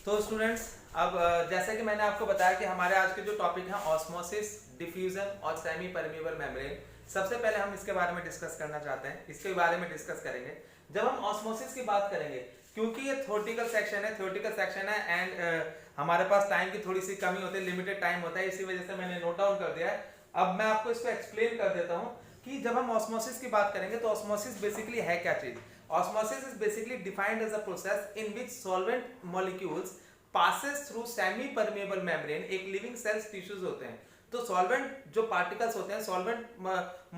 तो स्टूडेंट्स, अब जैसा कि मैंने आपको बताया कि हमारे आज के जो टॉपिक है ऑस्मोसिस, डिफ्यूजन और सेमी परमेबल मेम्ब्रेन। सबसे पहले हम इसके बारे में डिस्कस करना चाहते हैं, इसके बारे में डिस्कस करेंगे। जब हम ऑस्मोसिस की बात करेंगे, क्योंकि ये थ्योरेटिकल सेक्शन है एंड हमारे पास टाइम की थोड़ी सी कमी होती है, लिमिटेड टाइम होता है, इसी वजह से मैंने नोट डाउन कर दिया है। अब मैं आपको इसको एक्सप्लेन कर देता हूँ कि जब हम ऑस्मोसिस की बात करेंगे तो ऑस्मोसिस बेसिकली है क्या चीज। Osmosis is basically defined as a process in which solvent molecules passes through semi-permeable membrane। एक living cells tissues होते हैं, तो solvent जो particles होते हैं, solvent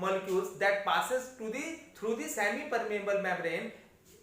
molecules that passes through the semi-permeable membrane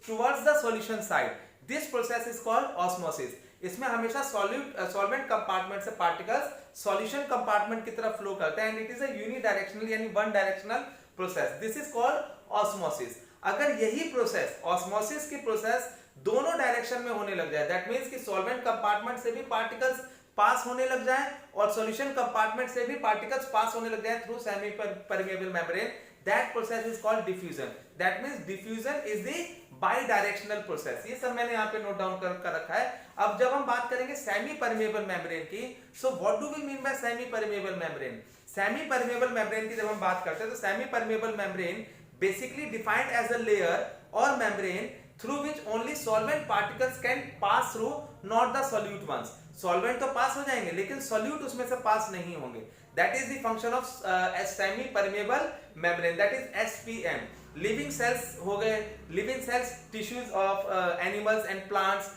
towards the solution side। This process is called osmosis। इसमें हमेशा solvent compartment से particles solution compartment की तरफ flow करते हैं and it is a unidirectional यानी one directional process। This is called osmosis। अगर यही प्रोसेस, ऑस्मोसिस की प्रोसेस दोनों डायरेक्शन में होने लग जाए, दैट मींस कि सॉल्वेंट कंपार्टमेंट से भी पार्टिकल्स पास होने लग जाए और सॉल्यूशन कंपार्टमेंट से भी पार्टिकल्स पास होने लग जाए through semi permeable membrane, that process is called diffusion. That means diffusion is the by directional process. ये सब मैंने यहाँ पे नोट डाउन कर रखा है। अब जब हम बात करेंगे सेमी परमेबल मेम्ब्रेन की, so what do we mean by semi permeable membrane. Semi permeable membrane की जब हम बात करते हैं तो semi permeable membrane basically defined as a layer or membrane through which only solvent particles can pass through, not the solute ones। solvent तो पास हो जाएंगे लेकिन solute उसमें से पास नहीं होंगे। that is the function of semi permeable membrane, that is SPM। living cells हो गए, living cells tissues of animals and plants,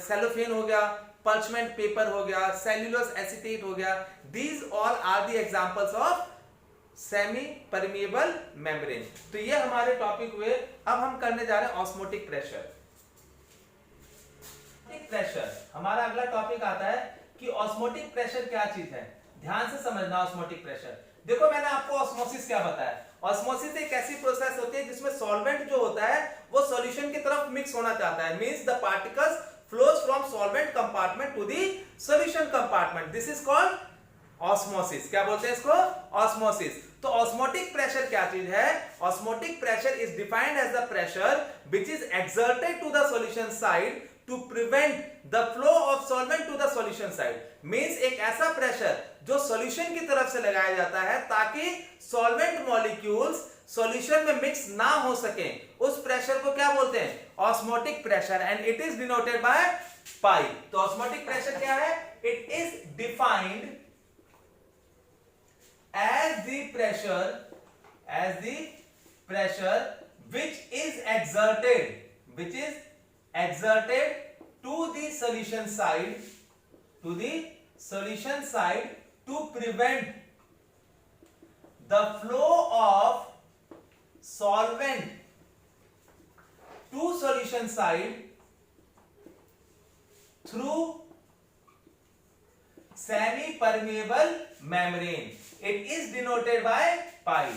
cellophane हो गया, parchment paper हो गया, cellulose acetate हो गया, these all are the examples of semi permeable membrane. तो ये हमारे टॉपिक हुए। अब हम करने जा रहे हैं ऑस्मोटिक प्रेशर। हमारा अगला टॉपिक आता है कि ऑस्मोटिक प्रेशर क्या चीज है। ध्यान से समझना ऑस्मोटिक प्रेशर। देखो मैंने आपको ऑस्मोसिस क्या बताया। ऑस्मोसिस एक ऐसी प्रोसेस होती है जिसमें सॉल्वेंट जो होता है वो सॉल्यूशन की तरफ मिक्स होना चाहता है, means the particles flows from solvent compartment to the solution compartment. This is called osmosis. क्या बोलते हैं इसको? ऑस्मोसिस। तो ऑस्मोटिक प्रेशर क्या चीज है? Osmotic pressure is defined as the pressure which is exerted to the solution side to prevent the flow of solvent to the solution side. Means एक ऐसा प्रेशर जो सॉल्यूशन की तरफ से लगाया जाता है ताकि सॉल्वेंट मॉलिक्यूल्स सॉल्यूशन में मिक्स ना हो सके। उस प्रेशर को क्या बोलते हैं? Osmotic pressure, and it is denoted by pi. तो ऑस्मोटिक प्रेशर क्या है? It is defined as the pressure which is exerted to the solution side to prevent the flow of solvent to solution side through semi permeable membrane। It is denoted by pi।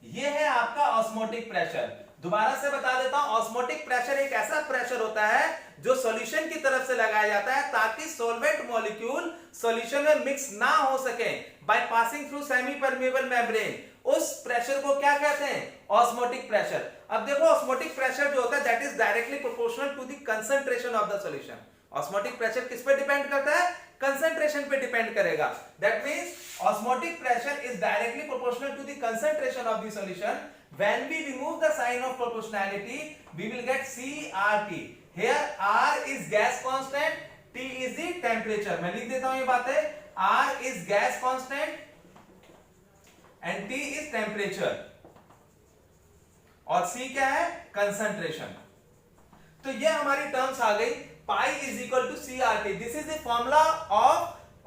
ये है आपका osmotic pressure. दोबारा से बता देता हूं, osmotic pressure एक ऐसा प्रेशर होता है जो सॉल्यूशन की तरफ से लगाया जाता है ताकि सॉल्वेंट मॉलिक्यूल सॉल्यूशन में मिक्स ना हो सके by passing through semi permeable membrane. उस प्रेशर को क्या कहते हैं? Osmotic pressure. अब देखो ऑस्मोटिक प्रेशर जो होता है that is directly proportional to the concentration of the solution. Osmotic pressure किस पे डिपेंड करता है? कंसंट्रेशन पे डिपेंड करेगा। That means osmotic pressure is directly proportional to the concentration of the solution. When we remove the sign of proportionality, we will get CRT। Here R is gas constant, T is the temperature। मैं लिख देता हूं ये बातें। R is gas constant and T is temperature और C क्या है? concentration। तो ये हमारी टर्म्स आ गई। Pi is equal to CRT। This is the formula of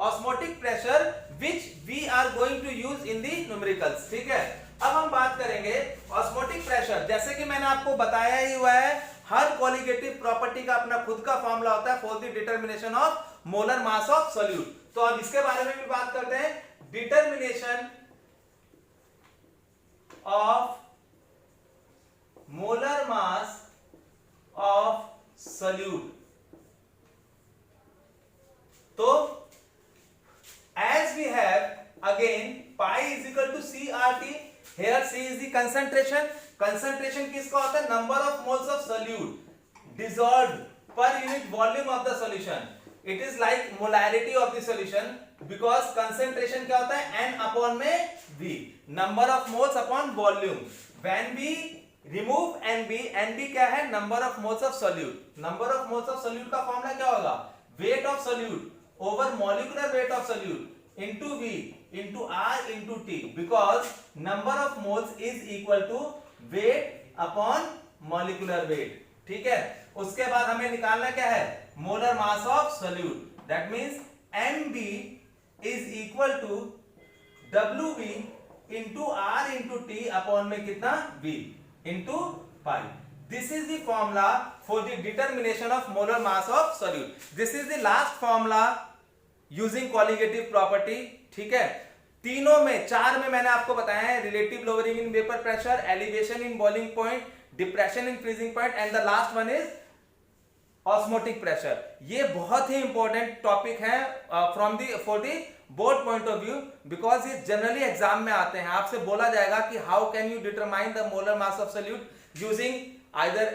osmotic pressure which we are going to use in the numericals। ठीक है। अब हम बात करेंगे ऑस्मोटिक प्रेशर। जैसे कि मैंने आपको बताया ही हुआ है, हर क्वालिटेटिव प्रॉपर्टी का अपना खुद का फॉर्मूला होता है for the determination of molar mass of solute. तो अब इसके बारे में भी बात करते हैं। Determination of molar mass of solute. तो as we have again pi is equal to CRT। here C is the concentration। concentration किसका होता है? number of moles of solute। dissolved per unit volume of the solution. It is like molarity of the solution because concentration क्या होता है n upon में v, number of moles upon volume. When we remove NB क्या है, number of moles of solute. number of moles of solute का formula क्या होगा, weight of solute over molecular weight of solute into V into R into T, because number of moles is equal to weight upon molecular weight. ठीक है, उसके बाद हमें निकालना क्या है, molar mass of solute. That means MB is equal to WB into R into T upon में कितना, V into pi. This is the formula for the determination of molar mass of solute. This is the last formula using colligative property. ठीक है, तीनों में, चार में मैंने आपको बताया है, relative lowering in vapor pressure, elevation in boiling point, depression in freezing point, and the last one is osmotic pressure. ये बहुत ही important topic है for the board point of view, because ये generally exam में आते हैं. आपसे बोला जाएगा कि how can you determine the molar mass of solute using either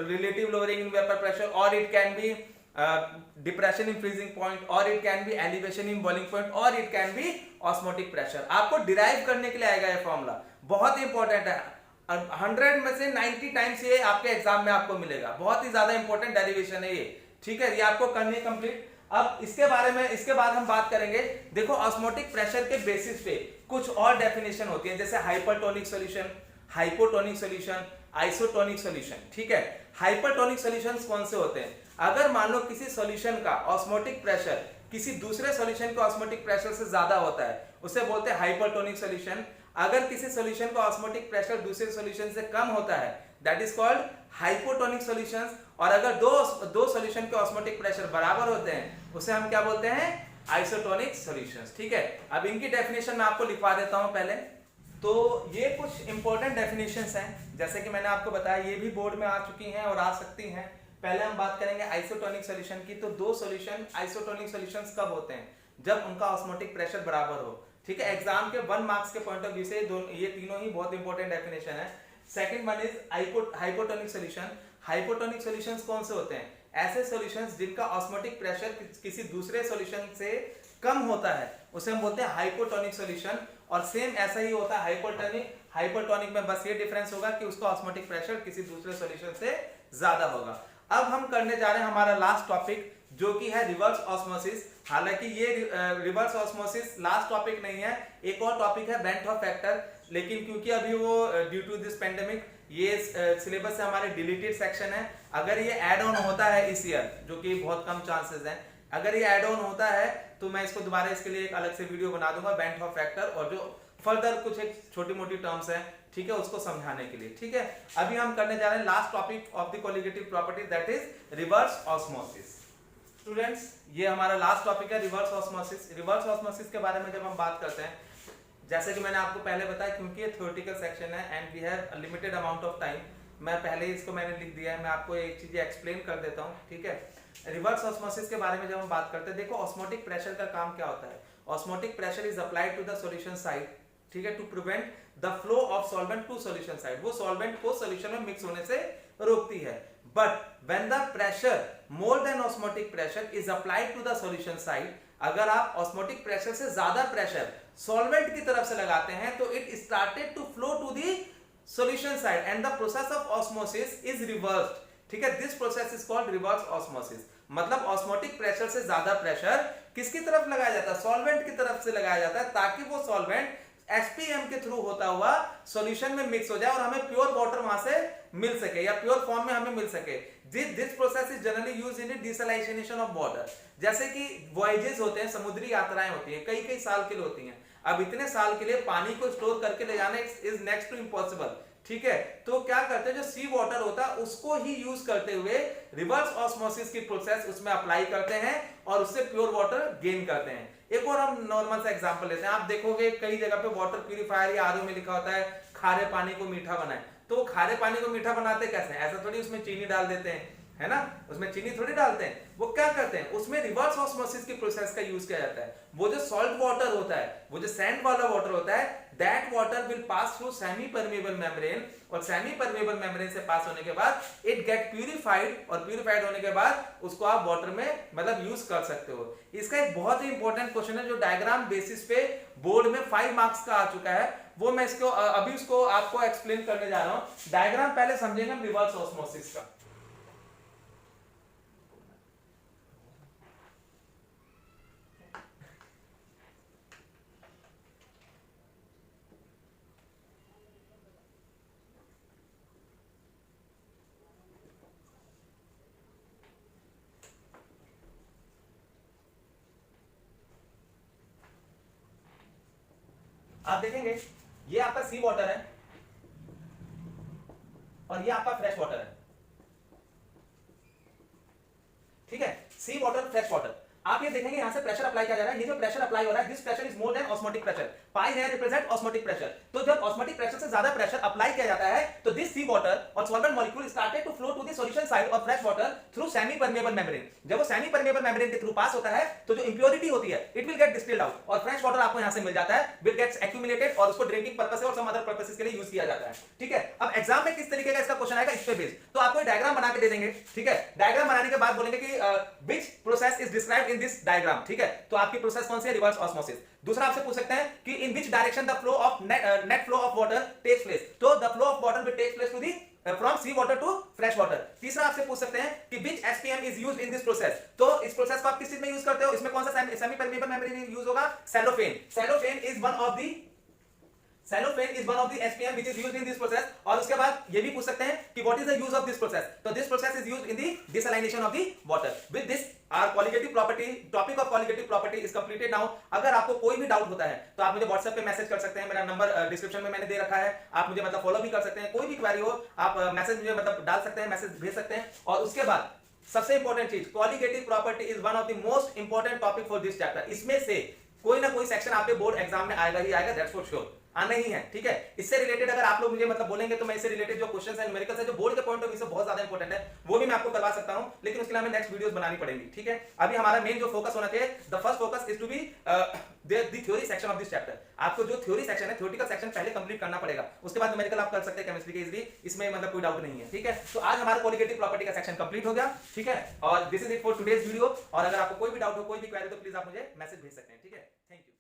relative lowering in vapor pressure, or it can be depression in freezing point, or it can be elevation in boiling point, or it can be osmotic pressure. आपको derive करने के लिए आएगा ये formula, बहुत ही important है. 100 में से 90 टाइम्स ये आपके एग्जाम में आपको मिलेगा. बहुत ही ज्यादा इंपॉर्टेंट डेरिवेशन है ये. ठीक है, ये आपको करनी है कंप्लीट. अब इसके बारे में, इसके बाद हम बात करेंगे. देखो, ऑस्मोटिक प्रेशर के बेसिस पे कुछ और डेफिनेशन होती है, जैसे hypertonic solution, hypotonic solution, isotonic solution. ठीक है, हाइपरटोनिक सॉल्यूशंस कौन से होते हैं, अगर मान लो किसी सॉल्यूशन का ऑस्मोटिक प्रेशर किसी दूसरे सॉल्यूशन के ऑस्मोटिक प्रेशर से ज्यादा होता है, उसे बोलते हैं हाइपरटोनिक सॉल्यूशन. अगर किसी सॉल्यूशन का ऑस्मोटिक प्रेशर दूसरे सॉल्यूशन से कम होता है, that is called hypotonic solutions. और अगर दो सॉल्यूशन के ऑस्मोटिक प्रेशर बराबर होते हैं, उसे हम क्या बोलते हैं, आइसोटोनिक सॉल्यूशंस. ठीक है, अब इनकी डेफिनेशन मैं आपको लिखवा देता हूं पहले. तो ये कुछ इंपॉर्टेंट डेफिनेशंस हैं, जैसे कि मैंने आपको बताया, ये भी बोर्ड में आ चुकी हैं और आ सकती हैं. पहले हम बात करेंगे आइसोटोनिक सॉल्यूशन की. तो दो सॉल्यूशन आइसोटोनिक सॉल्यूशंस कब होते हैं, जब उनका ऑस्मोटिक प्रेशर बराबर हो. ठीक है, एग्जाम के 1 मार्क्स के पॉइंट ऑफ व्यू से ये तीनों ही बहुत इंपॉर्टेंट डेफिनेशन है. Second one is hypotonic solution. Hypotonic solutions कौन से होते हैं, ऐसे सॉल्यूशंस जिनका ऑस्मोटिक प्रेशर किसी दूसरे सॉल्यूशन से कम होता है, उसे हम बोलते हैं हाइपोटोनिक सॉल्यूशन. और सेम ऐसा ही होता है हाइपोटोनिक में, बस ये डिफरेंस होगा कि उसका ऑस्मोटिक प्रेशर किसी दूसरे सॉल्यूशन से ज्यादा होगा. अब हम करने जा रहे हैं हमारा लास्ट टॉपिक, जो कि है रिवर्स ऑस्मोसिस. हालांकि ये रिवर्स ऑस्मोसिस लास्ट टॉपिक नहीं है, एक और टॉपिक है बेंट हॉफ फैक्टर. लेकिन क्योंकि अभी वो ड्यू टू दिस पेंडेमिक ये सिलेबस से हमारे डिलीटेड सेक्शन है. अगर ये ऐड ऑन होता है इस ईयर, जो कि बहुत कम चांसेस हैं, अगर ये ऐड ऑन होता है तो मैं इसको दोबारा इसके लिए एक अलग से वीडियो बना दूंगा, बेंट ऑफ फैक्टर, और जो फर्दर कुछ एक छोटी मोटी टर्म्स हैं, ठीक है, उसको समझाने के लिए. ठीक है, अभी हम करने जा रहे हैं last topic of the colligative property, that is reverse osmosis. Students, ये हमारा लास्ट टॉपिक है, रिवर्स ऑस्मोसिस. रिवर्स ऑस्मोसिस के बारे में जब हम बात करते हैं, जैसे कि मैंने आपको पहले बताया, क्योंकि ये थ्योरेटिकल सेक्शन है and we have limited amount of time, मैं पहले ही इसको मैंने लिख दिया है, मैं आपको एक चीज एक्सप्लेन कर देता हूँ. ठीक है, रिवर्स ऑस्मोसिस के बारे में जब हम बात करते हैं, देखो ऑस्मोटिक प्रेशर का काम क्या होता है. Osmotic pressure is applied to the solution side. ठीक है, to prevent the flow of solvent to solution side. वो सॉल्वेंट को सॉल्यूशन में मिक्स होने से रोकती है. But when the pressure more than osmotic pressure is applied to the solution side, अगर आप ऑस्मोटिक प्रेशर से ज्यादा प्रेशर सॉल्वेंट की तरफ से लगाते हैं, तो it started to flow to the solution side and the process of osmosis is reversed. ठीक है, this process is called reverse osmosis. मतलब ऑस्मोटिक प्रेशर से ज्यादा प्रेशर किसकी तरफ लगाया जाता है, सॉल्वेंट की तरफ से लगाया जाता है, ताकि वो सॉल्वेंट एसपीएम के थ्रू होता हुआ सॉल्यूशन में मिक्स हो जाए और हमें प्योर वाटर वहां से मिल सके, या प्योर फॉर्म में हमें मिल सके. This process is generally used in desalination of water. जैसे कि वॉयजेस होते हैं, समुद्री यात्राएं होती हैं, कई कई साल के लिए होती हैं. अब इतने साल के लिए पानी को स्टोर करके ले जाना इज नेक्स्ट टू इम्पॉसिबल. ठीक है, तो क्या करते हैं, जो सी वाटर होता है उसको ही यूज करते हुए रिवर्स ऑस्मोसिस की प्रोसेस उसमें अप्लाई करते हैं और उससे प्योर वाटर गेन करते हैं. एक और हम नॉर्मल सा एग्जांपल लेते हैं. आप देखोगे कई जगह पे वाटर प्यूरिफायर या आरओ में लिखा होता है खारे पानी को मीठा बनाए. तो खारे पानी को मीठा बनाते कैसे, ऐसा थोड़ी उसमें चीनी डाल देते हैं, है ना, उसमें चीनी थोड़ी डालते हैं. वो क्या करते हैं, उसमें रिवर्स ऑस्मोसिस की प्रोसेस का यूज किया जाता है. वो जो सॉल्ट वाटर होता है, वो जो सैंड वाला वाटर होता है, that water will pass through semi permeable membrane, और सेमी परमेबल मेम्ब्रेन से पास होने के बाद इट गेट प्यूरिफाइड, और प्यूरिफाइड होने के बाद उसको आप वाटर में मतलब यूज कर सकते हो। इसका एक बहुत ही इंपॉर्टेंट क्वेश्चन है जो डायग्राम बेसिस पे बोर्ड में 5 मार्क्स का आ चुका है, वो मैं इसको अभी उसको आपको एक्सप्लेन करने जा रहा हूं। डायग्राम पहले समझेंगे हम रिवर्स ऑस्मोसिस का। आप देखेंगे ये आपका सी वाटर है और ये आपका फ्रेश वाटर है, ठीक है, सी वाटर फ्रेश वाटर। आप ये देखेंगे यहां से प्रेशर अप्लाई किया जा रहा है, ये जो प्रेशर अप्लाई हो रहा है this pressure is more than osmotic pressure, pi है रिप्रेजेंट ऑस्मोटिक प्रेशर। तो जब ऑस्मोटिक प्रेशर से ज्यादा प्रेशर अप्लाई किया जाता है तो दिस सी वाटर और solvent molecule started to flow to the solution side of fresh water through semi permeable membrane. जब वो सेमी परमेबल मेम्ब्रेन के थ्रू पास होता है तो जो इंप्योरिटी होती है it will get distilled out, और फ्रेश वाटर आपको यहां से मिल जाता है, विल गेट्स एक्यूमुलेटेड और उसको ड्रिंकिंग पर्पस से और सम अदर पर्पसेस के लिए यूज किया जाता है, ठीक है। अब एग्जाम में किस तरीके का इसका क्वेश्चन आएगा इस पे बेस्ड, तो आपको एक डायग्राम बना के दे देंगे, ठीक है। डायग्राम बनाने के बाद बोलेंगे कि which process is described in this diagram, ठीक है। तो आपकी प्रोसेस कौन सी है, रिवर्स ऑस्मोसिस। दूसरा आपसे पूछ सकते हैं कि in which direction the flow of net flow of water takes place, तो the flow of water will take place to the from sea water to fresh water. तीसरा आपसे पूछ सकते हैं कि which SPM is used in this process, तो इस process को आप किस चीज में यूज करते हो, इसमें कौन सा सेमी परमेबल मेम्ब्रेन यूज होगा, cellophane. Cellophane is one of the SPM which is used in this process। और उसके बाद ये भी पूछ सकते हैं कि what is the use of this process, तो this process is used in the desalination of the water। With this our qualitative property, topic of qualitative property is completed now। अगर आपको कोई भी डाउट होता है तो आप मुझे WhatsApp पे मैसेज कर सकते हैं, मेरा नंबर डिस्क्रिप्शन में मैंने दे रखा है, आप मुझे मतलब फॉलो भी कर सकते हैं, कोई भी क्वेरी हो आप मैसेज मुझे मतलब डाल सकते हैं, मैसेज भेज सकते हैं। और उसके बाद सबसे इंपॉर्टेंट चीज, qualitative property is one of the most important topic for this chapter. इसमें से कोई ना कोई सेक्शन आपके बोर्ड एग्जाम में आएगा ही आएगा, दैट्स फॉर श्योर, आना ही है, ठीक है। इससे रिलेटेड अगर आप लोग मुझे मतलब बोलेंगे तो मैं इससे रिलेटेड जो क्वेश्चंस हैं न्यूमेरिकल्स है जो बोर्ड के पॉइंट ऑफ व्यू से बहुत ज्यादा इंपॉर्टेंट है वो भी मैं आपको करवा सकता हूं, लेकिन उसके लिए हमें नेक्स्ट वीडियोस बनानी पड़ेंगी, ठीक है। अभी हमारा मेन जो फोकस होना चाहिए, the first focus is to be the theory section of this chapter. आपको जो थ्योरी सेक्शन है, थ्योरेटिकल सेक्शन पहले कंप्लीट करना पड़ेगा, उसके बाद न्यूमेरिकल आप कर सकते हैं केमिस्ट्री के इजीली, इसमें मतलब कोई डाउट नहीं है, ठीक है। तो आज हमारा क्वालिटेटिव प्रॉपर्टी का सेक्शन कंप्लीट हो गया, ठीक है। और this is it for today's video, और अगर आपको कोई भी डाउट हो, कोई भी क्वेरी, तो प्लीज आप मुझे मैसेज भेज सकते हैं, ठीक है। Thank you.